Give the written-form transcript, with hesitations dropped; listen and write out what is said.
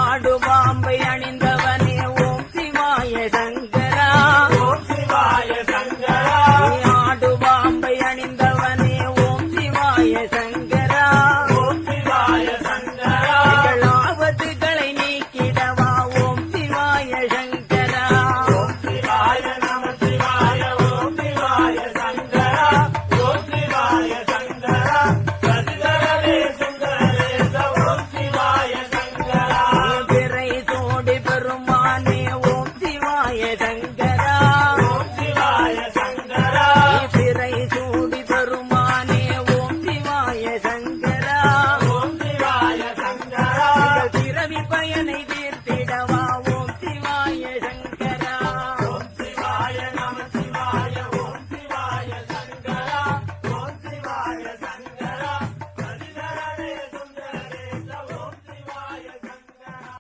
ஆடு பாம்பை அணிந்தவனே ஓம் சிவாய சங்கரா ஓம் சிவாய சங்கரா ஆடு பாம்பை அணிந்தவனே ஓம் சிவாய சங்கரா ஓம் சிவாய சங்கரா ஆபத்துகளை நீக்கிடவா ஓம் சிவாய சங்கரா ஓம் சிவாய நம சிவாய ஓம் சிவாய சங்கரா ஓம் சிவாய சங்கரா சசிதரவே சுந்தரேச ஓம் சிவாய சங்கரா பிறை சோடி பெருமானே ஓம் சிவாய சங்கரா ஓம் சிவாய சங்கரா பிறை சூடி பெருமானே ஓம் சிவாய சங்கரா ஓம் சிவாய சங்கரா பிறவி பயனை